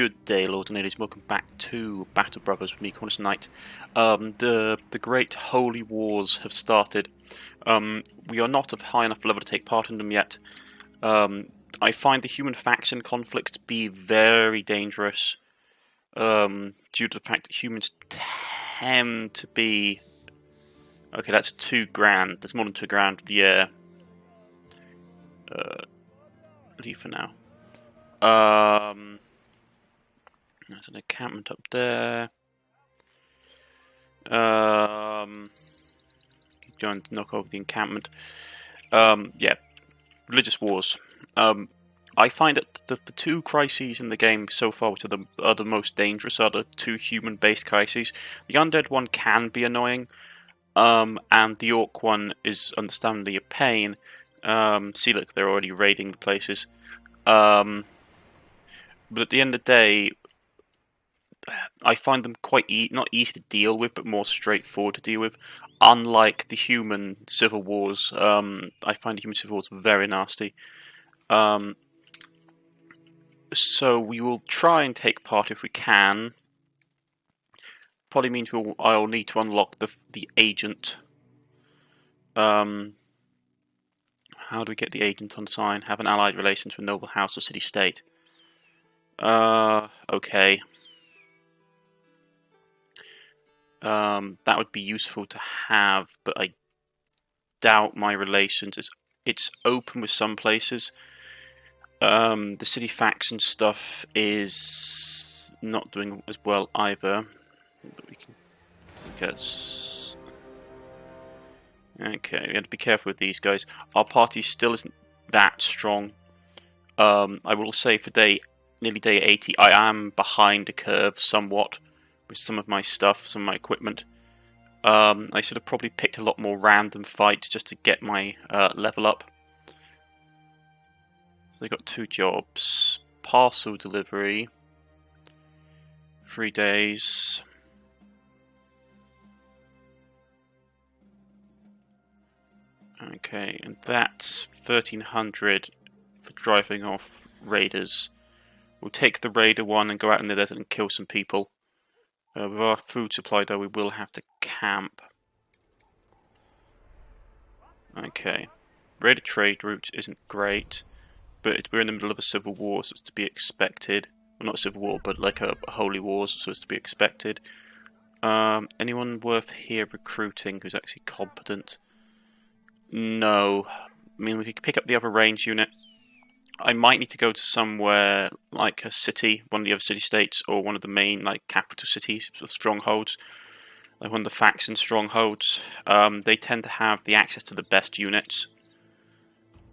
Good day, lords and ladies. Welcome back to Battle Brothers with me, Cornish-Knight. The great holy wars have started. We are not of high enough level to take part in them yet. I find the human faction conflicts to be very dangerous, due to the fact that humans tend to be... Okay, that's 2 grand. That's more than 2 grand. Yeah. Leave for now. There's an encampment up there. Going to knock over the encampment. Yeah, religious wars. I find that the 2 crises in the game so far, which are the most dangerous, are the 2 human-based crises. The undead one can be annoying, and the orc one is understandably a pain. See, look, they're already raiding the places. But at the end of the day, I find them quite not easy to deal with, but more straightforward to deal with. Unlike the human civil wars, I find the human civil wars very nasty. So we will try and take part if we can. Probably means I'll need to unlock the agent. How do we get the agent on sign? Have an allied relations with noble house or city state. Okay. That would be useful to have, but I doubt my relations. It's open with some places. The city faction stuff is not doing as well either. But we can get. Okay, we have to be careful with these guys. Our party still isn't that strong. I will say for nearly day 80, I am behind the curve somewhat with some of my stuff, some of my equipment. I should have probably picked a lot more random fights just to get my level up. So I got 2 jobs. Parcel delivery. 3 days. Okay, and that's 1300 for driving off raiders. We'll take the raider one and go out in the desert and kill some people. With our food supply, though, we will have to camp. Okay. Raider trade route isn't great, but we're in the middle of a civil war, so it's to be expected. Well, not a civil war, but like a holy war, so it's to be expected. Anyone worth here recruiting who's actually competent? No. I mean, we could pick up the other range unit. I might need to go to somewhere like a city, one of the other city-states, or one of the main like capital cities, sort of strongholds, like one of the faction strongholds. They tend to have the access to the best units.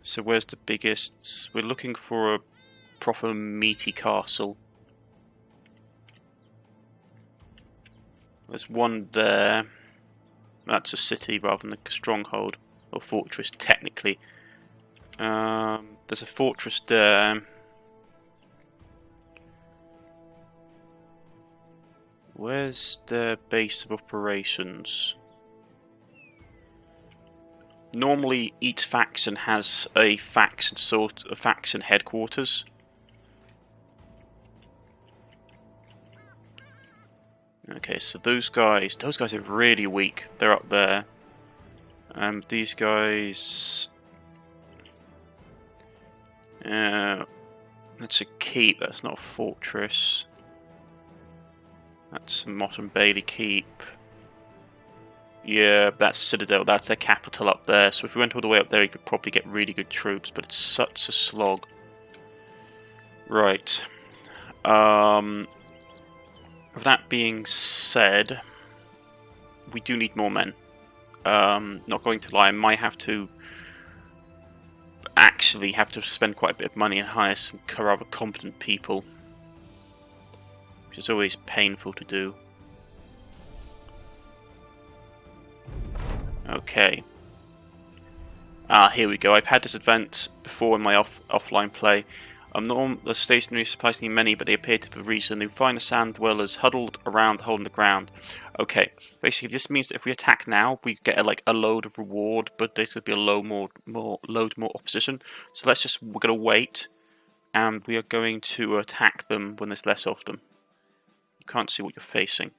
So where's the biggest? We're looking for a proper meaty castle. There's one there. That's a city rather than a stronghold or fortress, technically. There's a fortress there. Where's their base of operations? Normally, each faction has a faction headquarters. Okay, so those guys are really weak. They're up there. These guys. That's a keep, that's not a fortress. That's a Motte and Bailey keep. Yeah, that's Citadel, that's their capital up there. So if we went all the way up there, you could probably get really good troops, but it's such a slog. Right. With that being said, we do need more men. Not going to lie, I might have to spend quite a bit of money and hire some rather competent people, which is always painful to do. Okay. Here we go. I've had this event before in my offline play. The stationary is surprisingly many, but they appear to be reason. They find the sand dwellers huddled around the hole in the ground. Okay, basically this means that if we attack now, we get a load of reward, but there's going to be a load more opposition. So we're going to wait and we are going to attack them when there's less of them. You can't see what you're facing.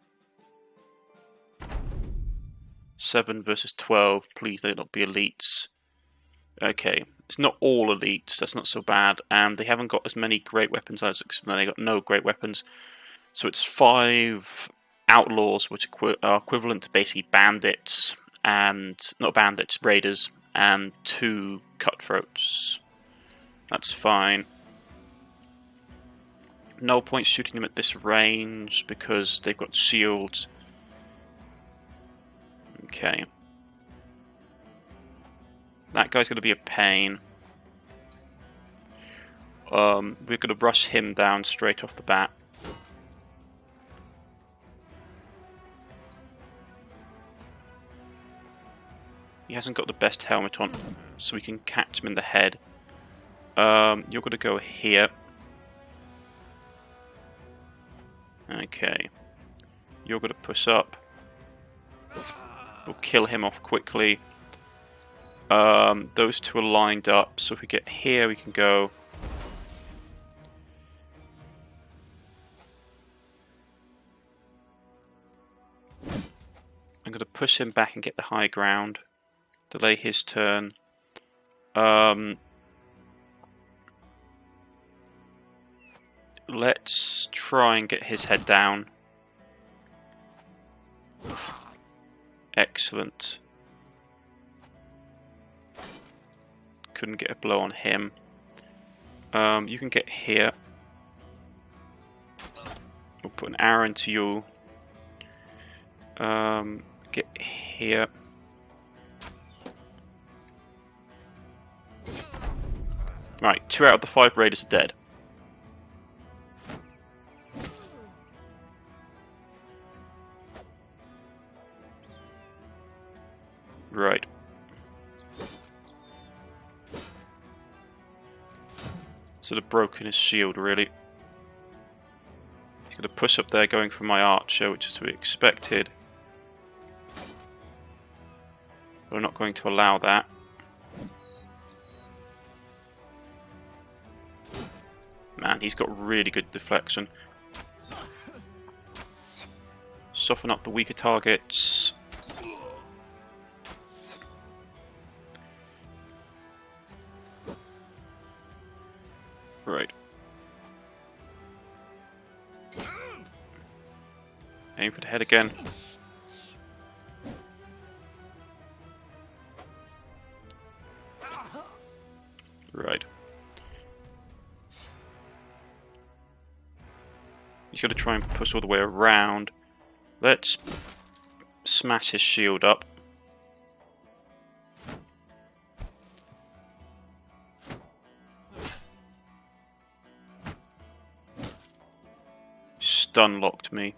7 versus 12. Please, they not be elites. Okay, it's not all elites. That's not so bad. And they haven't got as many great weapons as they got no great weapons. So it's 5 outlaws, which are equivalent to basically bandits and not bandits, raiders, and 2 cutthroats. That's fine. No point shooting them at this range because they've got shields. Okay. That guy's going to be a pain. We're going to rush him down straight off the bat. He hasn't got the best helmet on, so we can catch him in the head. You're going to go here. Okay. You're going to push up. We'll kill him off quickly. Those 2 are lined up, so if we get here, we can go. I'm going to push him back and get the high ground. Delay his turn. Let's try and get his head down. Excellent. Couldn't get a blow on him. You can get here. We'll put an arrow into you. Get here. Right, 2 out of the 5 raiders are dead. Right. So they've broken his shield, really. He's going to push up there, going for my archer, which is to be expected. We're not going to allow that. Man, he's got really good deflection. Soften up the weaker targets. Right. Aim for the head again. Right. He's going to try and push all the way around. Let's smash his shield up. Stun locked me.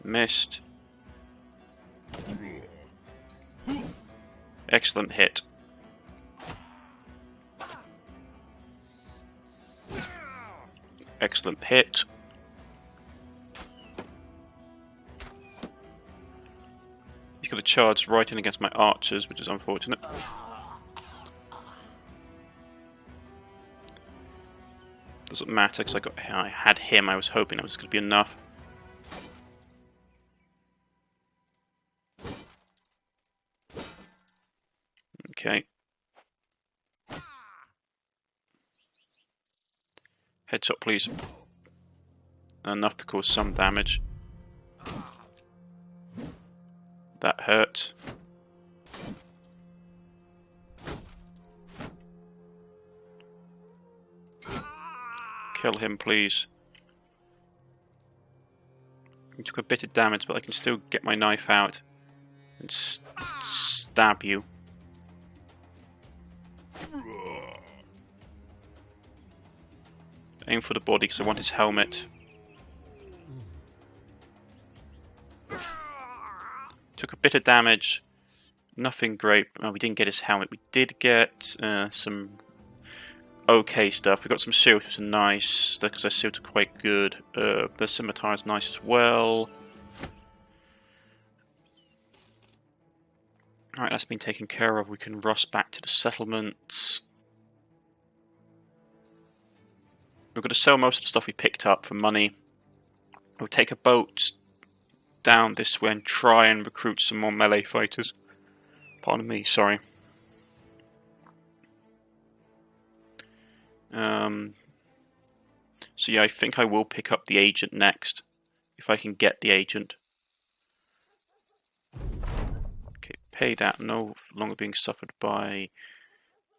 Missed. Excellent hit. Excellent hit. He's got a charge right in against my archers, which is unfortunate. Doesn't matter because I had him. I was hoping it was going to be enough. Okay. Headshot, please. Enough to cause some damage. That hurt. Kill him, please. He took a bit of damage, but I can still get my knife out and stab you. Aim for the body because I want his helmet. Took a bit of damage. Nothing great. Oh, we didn't get his helmet. We did get some okay stuff. We got some shields, which are nice because their shields are quite good. The scimitar is nice as well. Alright, that's been taken care of. We can rush back to the settlements. We're going to sell most of the stuff we picked up for money. We'll take a boat down this way and try and recruit some more melee fighters. Pardon me, sorry. So yeah, I think I will pick up the agent next, if I can get the agent. Okay, paid out, no longer being suffered by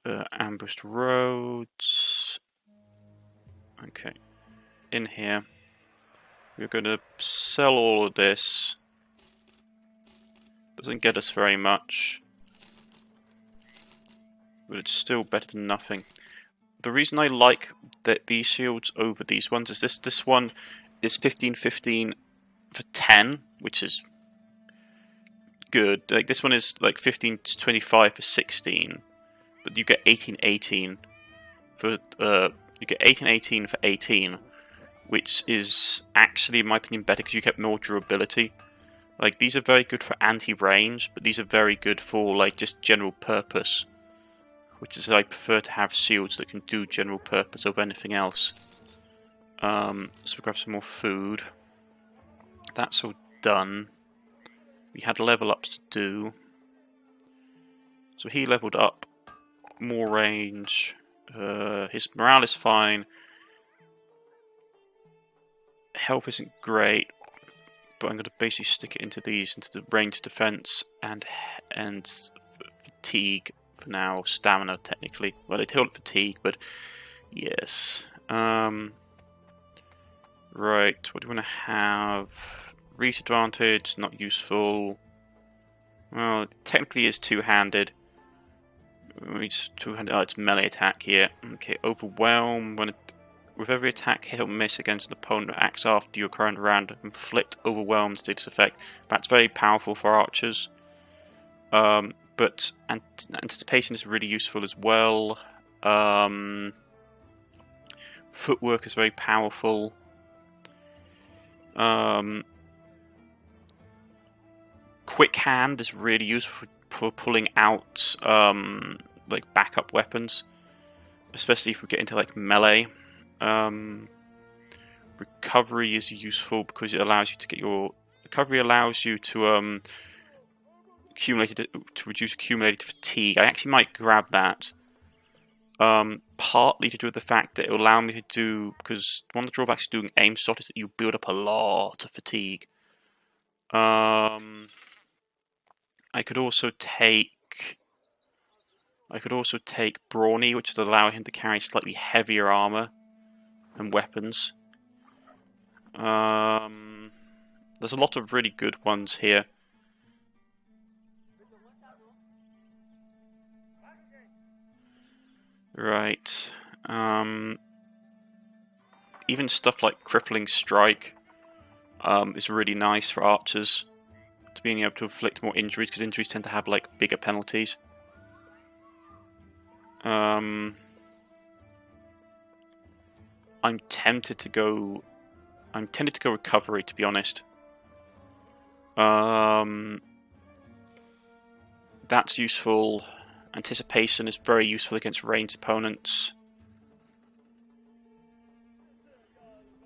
ambushed roads. Okay, in here, we're going to sell all of this. Doesn't get us very much, but it's still better than nothing. The reason I like these shields over these ones is this one is 15-15 for 10, which is good. Like this one is like 15-25 for 16, but you get 18-18 for you get 18-18 for 18, which is actually, in my opinion, better because you get more durability. Like these are very good for anti-range, but these are very good for like just general purpose. Which is I prefer to have shields that can do general purpose over anything else. So we grab some more food. That's all done. We had level ups to do. So he leveled up. More range. His morale is fine. Health isn't great. But I'm going to basically stick it into these, into the range defense and fatigue. For now, stamina technically. Well, they tailored fatigue, but yes. Right, what do we want to have? Reach advantage, not useful. Well, it technically is two-handed. It's two-handed. Oh, it's melee attack here. Okay, overwhelm. With every attack hit or miss against an opponent that acts after your current round, inflict overwhelm to do this effect. That's very powerful for archers. But anticipation is really useful as well. Footwork is very powerful. Quick hand is really useful for pulling out like backup weapons, especially if we get into like melee. Recovery is useful because it allows you to get your allows you to reduce accumulated fatigue. I actually might grab that. Partly to do with the fact that it will allow me to do, because one of the drawbacks of doing aim shot is that you build up a lot of fatigue. I could also take Brawny, which would allow him to carry slightly heavier armor and weapons. There's a lot of really good ones here. Right. Even stuff like Crippling Strike is really nice for archers, to being able to inflict more injuries, because injuries tend to have like bigger penalties. I'm tempted to go recovery, to be honest. That's useful. Anticipation is very useful against ranged opponents.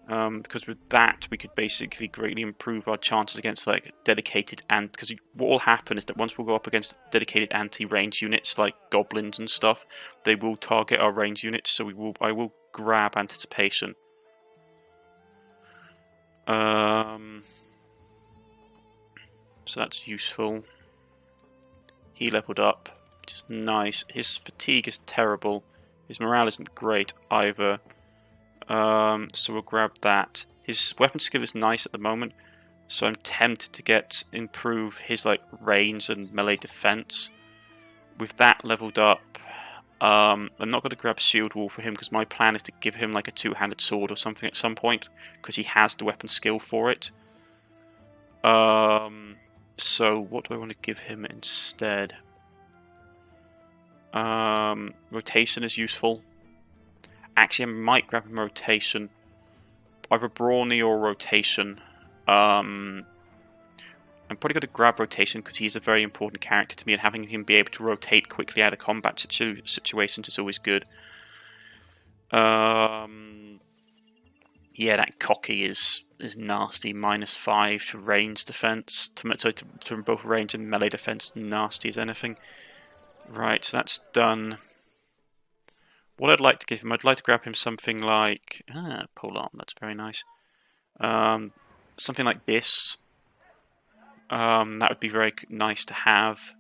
Because with that we could basically greatly improve our chances against like dedicated, and because what will happen is that once we go up against dedicated anti-range units like goblins and stuff, they will target our range units, so I will grab anticipation. So that's useful. He leveled up, which is nice. His fatigue is terrible. His morale isn't great either. So we'll grab that. His weapon skill is nice at the moment, so I'm tempted to improve his like range and melee defense. With that leveled up, I'm not going to grab Shield Wall for him because my plan is to give him like a two-handed sword or something at some point, because he has the weapon skill for it. So what do I want to give him instead? Rotation is useful. Actually, I might grab him rotation. Either Brawny or rotation. I'm probably going to grab rotation because he's a very important character to me, and having him be able to rotate quickly out of combat situations is always good. Yeah, that cocky is nasty. -5 to range defense. To both range and melee defense, nasty as anything. Right, so that's done. What I'd like to give him, I'd like to grab him something like polearm. That's very nice. Something like this. That would be very nice to have.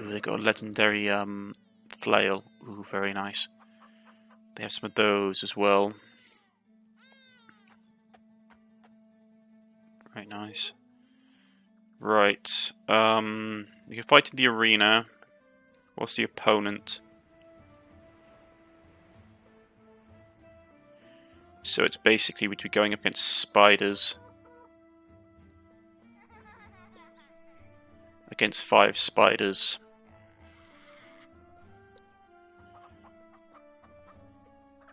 Ooh, they've got a legendary flail. Ooh, very nice. They have some of those as well. Very nice. Right. You can fight in the arena. What's the opponent? So it's basically we'd be going up against spiders. Against 5 spiders.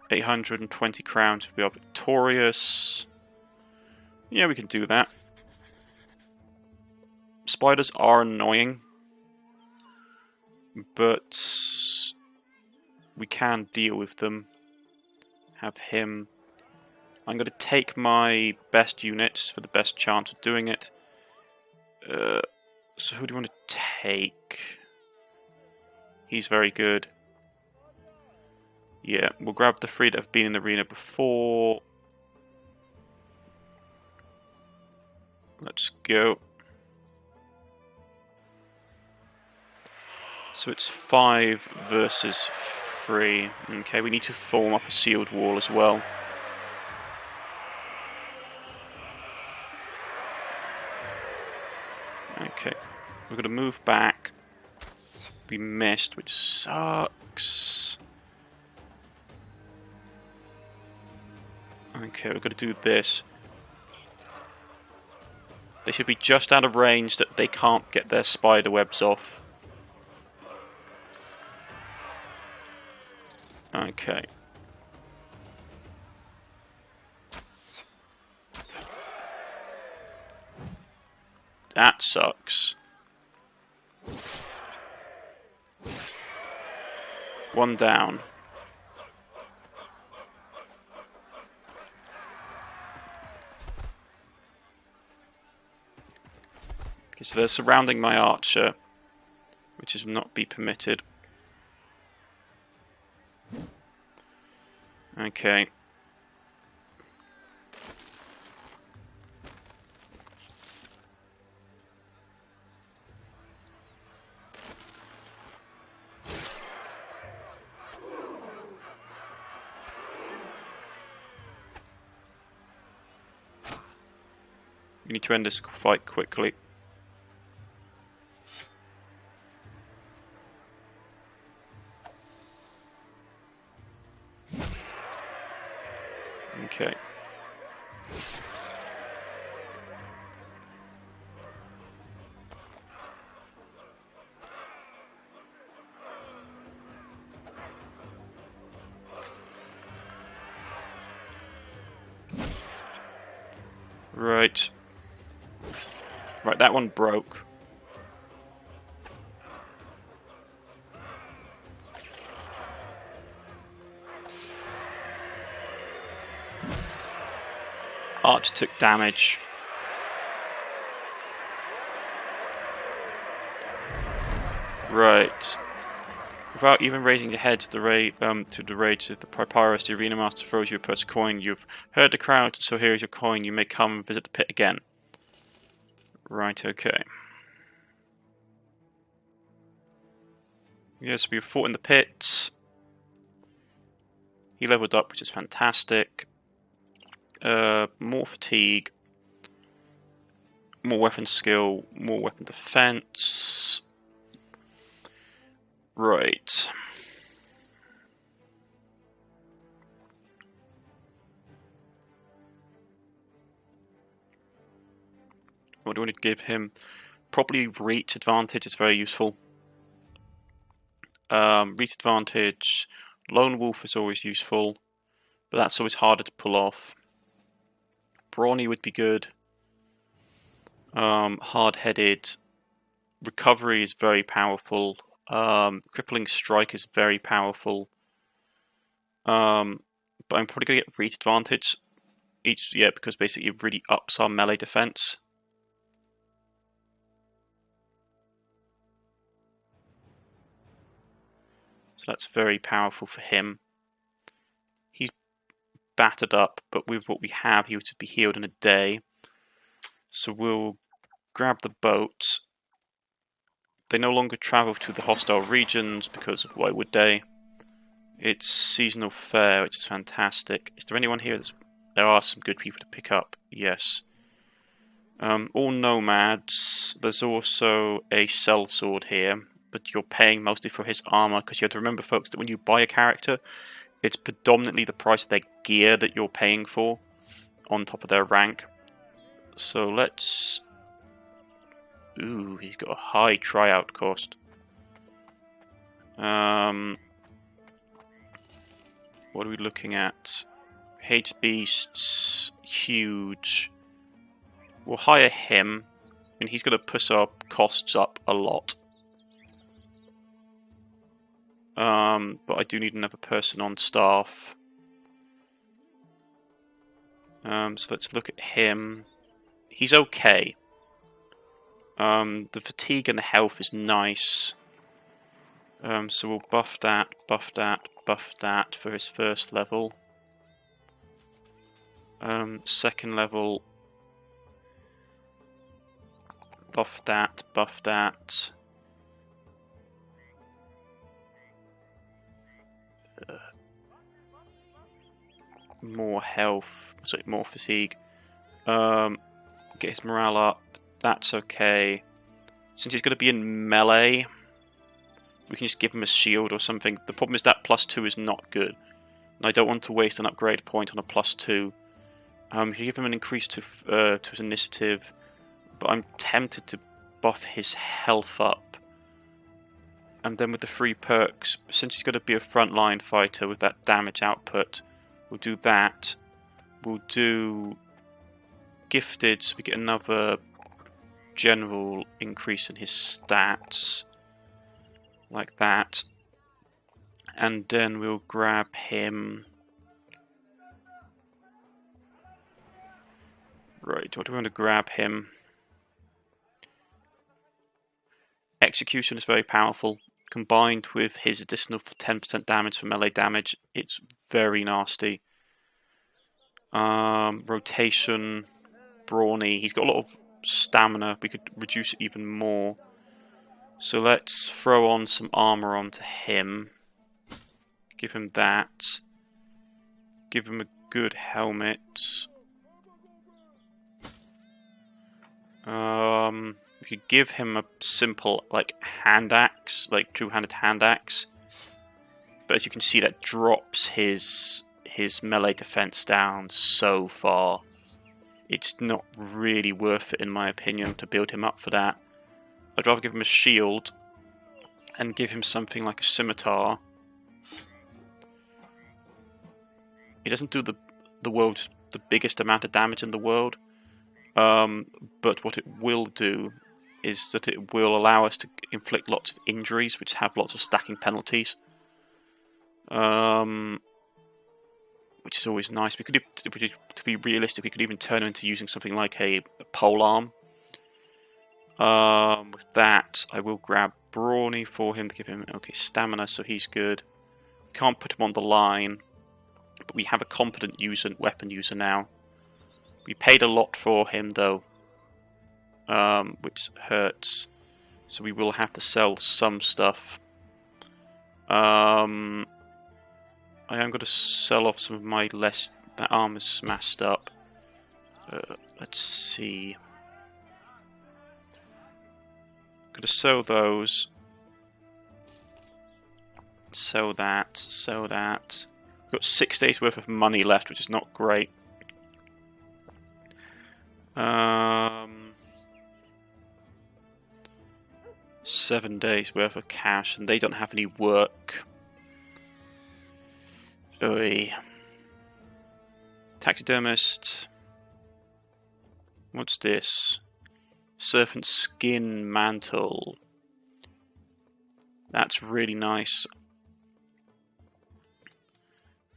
$820 crowns. We are victorious. Yeah, we can do that. Spiders are annoying, but we can deal with them. Have him. I'm going to take my best units for the best chance of doing it. So who do you want to take? He's very good. Yeah, we'll grab the 3 that have been in the arena before. Let's go. So it's 5 versus 3. Okay, we need to form up a sealed wall as well. Okay, we're going to move back. We missed, which sucks. Okay, we're going to do this. They should be just out of range that they can't get their spider webs off. Okay. That sucks. 1 down. Okay, so they're surrounding my archer, which is not be permitted. Okay. We need to end this fight quickly. Okay. Right. Right, that one broke. Arch took damage. Right. Without even raising your head to the rage, if the Papyrus, the Arena Master throws you a purse coin, you've heard the crowd, so here is your coin. You may come and visit the pit again. Right, okay. Yes, we fought in the pits. He leveled up, which is fantastic. More fatigue. More weapon skill. More weapon defense. Right. What do we want to give him? Probably reach advantage is very useful. Reach advantage. Lone Wolf is always useful, but that's always harder to pull off. Brawny would be good. Hard-headed. Recovery is very powerful. Crippling Strike is very powerful. But I'm probably going to get reach advantage. Yeah, because basically it really ups our melee defense. So that's very powerful for him. He's battered up, but with what we have, he would be healed in a day. So we'll grab the boat. They no longer travel to the hostile regions, because why would they? It's seasonal fare, which is fantastic. Is there anyone here there are some good people to pick up, yes. All nomads. There's also a sellsword here, but you're paying mostly for his armor, because you have to remember, folks, that when you buy a character, it's predominantly the price of their gear that you're paying for, on top of their rank. So let's... Ooh, he's got a high tryout cost. What are we looking at? Hates beasts, huge. We'll hire him, and he's going to push our costs up a lot. But I do need another person on staff. So let's look at him. He's okay. The fatigue and the health is nice. So we'll buff that, buff that, buff that for his first level. Second level, buff that, buff that. More health, sorry, more fatigue. Get his morale up. That's okay. Since he's going to be in melee, we can just give him a shield or something. The problem is that +2 is not good, and I don't want to waste an upgrade point on a +2. You give him an increase to his initiative, but I'm tempted to buff his health up. And then with the free perks, since he's going to be a frontline fighter with that damage output, we'll do that. We'll do gifted, so we get another general increase in his stats, like that. And then we'll grab him. Right, what do we want to grab him? Execution is very powerful. Combined with his additional 10% damage for melee damage, it's very nasty. Rotation, brawny. He's got a lot of stamina. We could reduce it even more. So let's throw on some armor onto him. Give him that. Give him a good helmet. We could give him a simple, like, hand axe, like two-handed hand axe. But as you can see, that drops his melee defense down so far. It's not really worth it, in my opinion, to build him up for that. I'd rather give him a shield and give him something like a scimitar. It doesn't do the biggest amount of damage in the world. But what it will do is that it will allow us to inflict lots of injuries, which have lots of stacking penalties. Which is always nice. We could, to be realistic, we could even turn him into using something like a polearm. With that, I will grab Brawny for him to give him stamina, so he's good. We can't put him on the line, but we have a competent weapon user now. We paid a lot for him though, which hurts. So we will have to sell some stuff. I am going to sell off some of my that armor's smashed up. Let's see. I'm going to sell those. Sell that. Sell that. We've got 6 days worth of money left, which is not great. 7 days worth of cash, and they don't have any work. Oy. Taxidermist. What's this? Serpent skin mantle. That's really nice.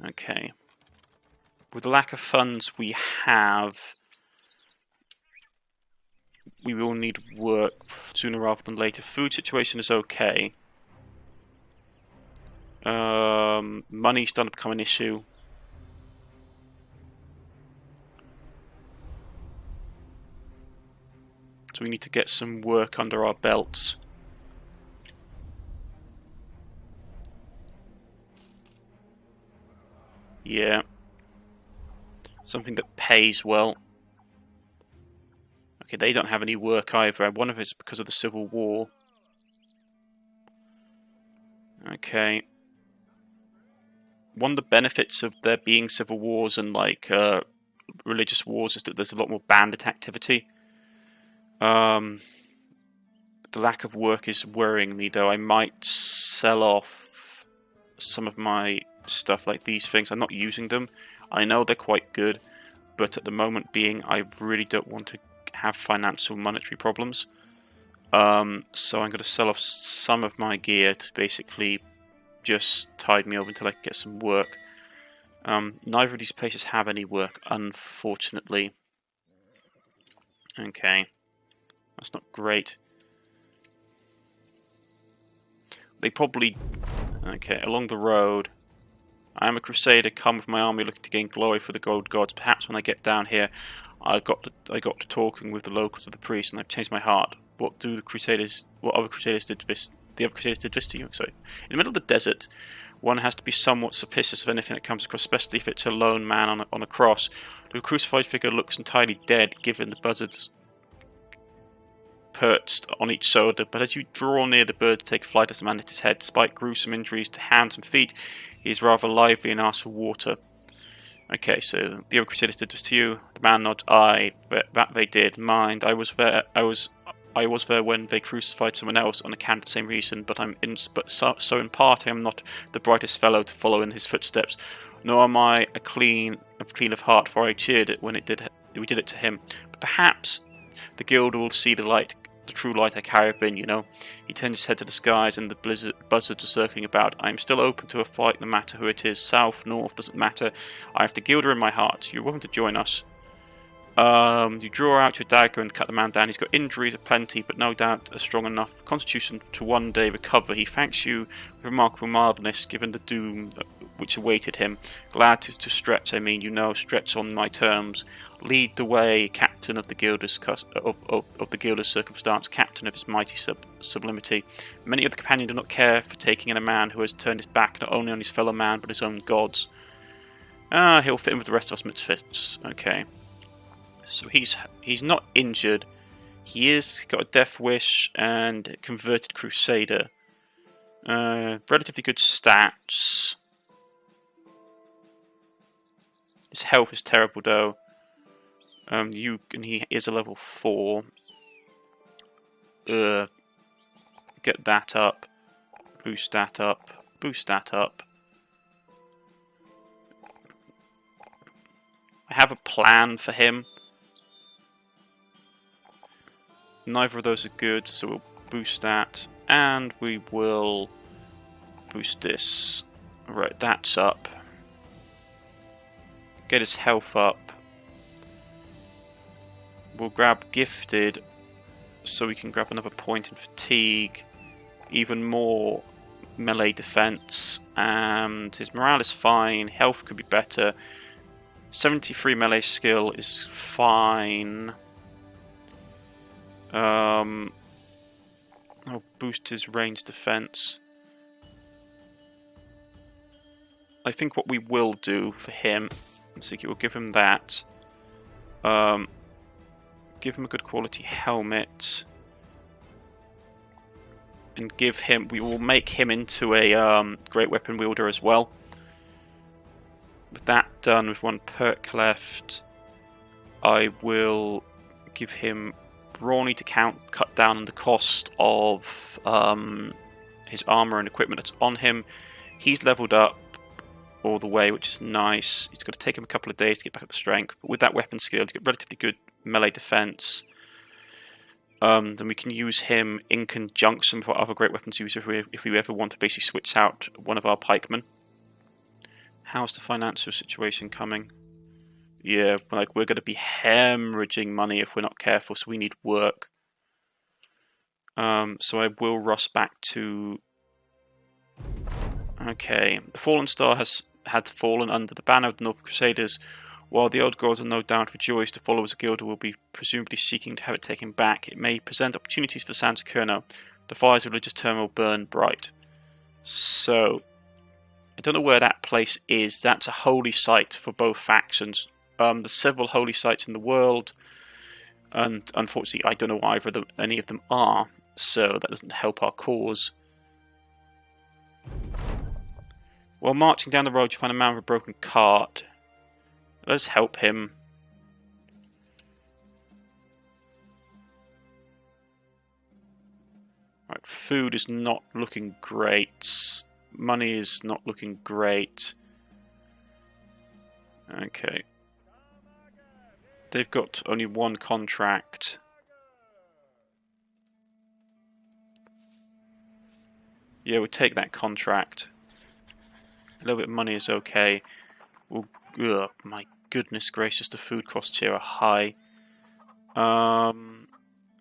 Okay. with the lack of funds we have, we will need work sooner rather than later. Food situation is okay. Money's starting to become an issue. So we need to get some work under our belts. Yeah. Something that pays well. Okay, they don't have any work either. I wonder if it's because of the Civil War. Okay. One of the benefits of there being civil wars and like religious wars is that there's a lot more bandit activity. The lack of work is worrying me, though. I might sell off some of my stuff, like these things. I'm not using them. I know they're quite good, but at the moment being, I really don't want to have financial monetary problems. So I'm going to sell off some of my gear to basically just tide me over until I can get some work. Neither of these places have any work, unfortunately. Okay. That's not great. They probably... Okay, along the road. I am a Crusader, come with my army looking to gain glory for the gold gods. Perhaps when I get down here, I got to talking with the locals of the priest, and I've changed my heart. What other Crusaders did this? The other Crusaders did this to you. So, in the middle of the desert, one has to be somewhat suspicious of anything that comes across, especially if it's a lone man on a cross. The crucified figure looks entirely dead, given the buzzards perched on each shoulder, but as you draw near, the birds take flight as the man hits his head. Despite gruesome injuries to hands and feet, he is rather lively and asks for water. Okay, so the other Crusaders did this to you. The man nods. Aye, that they did. Mind, I was there when they crucified someone else on account of the same reason. But so in part I am not the brightest fellow to follow in his footsteps. Nor am I clean of heart, for I cheered it when we did it to him. But perhaps the guild will see the true light I carry within, you know. He turned his head to the skies, and the buzzards are circling about. I am still open to a fight, no matter who it is. South, north, doesn't matter. I have the guilder in my heart. You're welcome to join us. You draw out your dagger and cut the man down. He's got injuries aplenty, but no doubt a strong enough constitution to one day recover. He thanks you with remarkable mildness, given the doom which awaited him. Glad to stretch, stretch on my terms. Lead the way, captain of the Guilder's of the Guilder's circumstance, captain of his mighty sublimity. Many of the companions do not care for taking in a man who has turned his back not only on his fellow man but his own gods. He'll fit in with the rest of us misfits. Okay. So he's not injured. He is got a death wish and converted Crusader. Relatively good stats. His health is terrible though. He is a level 4. Get that up. Boost that up. Boost that up. I have a plan for him. Neither of those are good, so we'll boost that. And we will boost this. Right, that's up. Get his health up. We'll grab gifted so we can grab another point in fatigue, even more melee defense, and his morale is fine, health could be better. 73 melee skill is fine. I'll boost his range defense. I think what we will do for him, we'll give him that. Give him a good quality helmet, and we will make him into a great weapon wielder as well. With that done, with one perk left, I will give him brawny to cut down on the cost of his armor and equipment that's on him. He's leveled up all the way, which is nice. It's going to take him a couple of days to get back up to strength, but with that weapon skill, he's got relatively good melee defense. Then we can use him in conjunction with our other great weapons user if we ever want to basically switch out one of our pikemen. How's the financial situation coming? Yeah, like we're going to be hemorrhaging money if we're not careful, so we need work. So I will rush back to... Okay, the Fallen Star had fallen under the banner of the North Crusaders. While the old gods are no doubt rejoiced, the followers of Gilda will be presumably seeking to have it taken back. It may present opportunities for Santa Kerno. The fires of religious turmoil burn bright. So, I don't know where that place is. That's a holy site for both factions. There's several holy sites in the world, and unfortunately I don't know either any of them are, so that doesn't help our cause. While marching down the road, you find a man with a broken cart. Let's help him. Right, food is not looking great. Money is not looking great. Okay. They've got only one contract. Yeah, we'll take that contract. A little bit of money is okay. Ugh, my goodness gracious, the food costs here are high.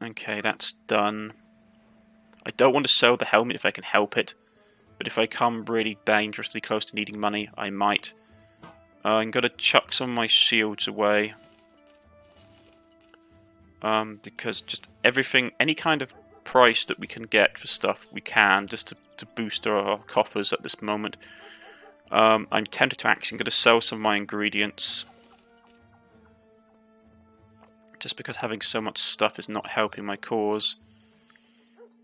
Okay, that's done. I don't want to sell the helmet if I can help it, but if I come really dangerously close to needing money, I might. I'm going to chuck some of my shields away. Because just everything, any kind of price that we can get for stuff, we can, just to boost our coffers at this moment. I'm tempted to actually going to sell some of my ingredients. Just because having so much stuff is not helping my cause.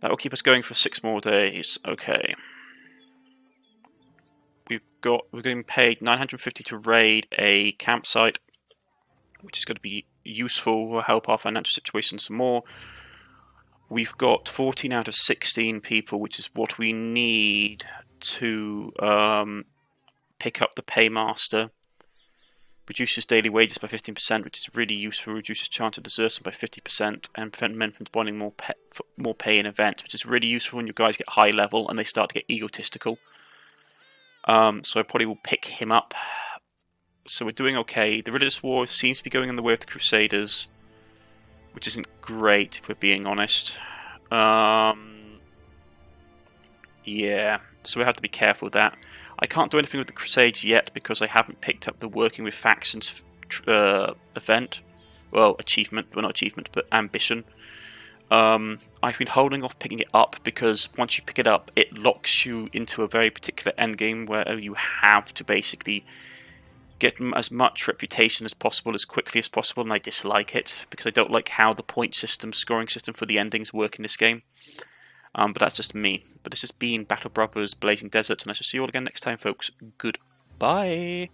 That will keep us going for 6 more days. Okay. We're getting paid 950 to raid a campsite, which is going to be useful. Will help our financial situation some more. We've got 14 out of 16 people, which is what we need to pick up the paymaster. Reduces daily wages by 15%, which is really useful. Reduces chance of desertion by 50%, and prevent men from wanting more pay in events, which is really useful when you guys get high level and they start to get egotistical. So I probably will pick him up. So we're doing okay. The religious war seems to be going in the way of the Crusaders, which isn't great if we're being honest. Yeah, so we have to be careful with that. I can't do anything with the Crusades yet because I haven't picked up the working with factions event. Well, achievement. Well, not achievement, but ambition. I've been holding off picking it up because once you pick it up, it locks you into a very particular endgame where you have to basically get as much reputation as possible as quickly as possible, and I dislike it because I don't like how the point system, scoring system for the endings work in this game. But that's just me. But this has been Battle Brothers Blazing Desert, and I shall see you all again next time, folks. Goodbye.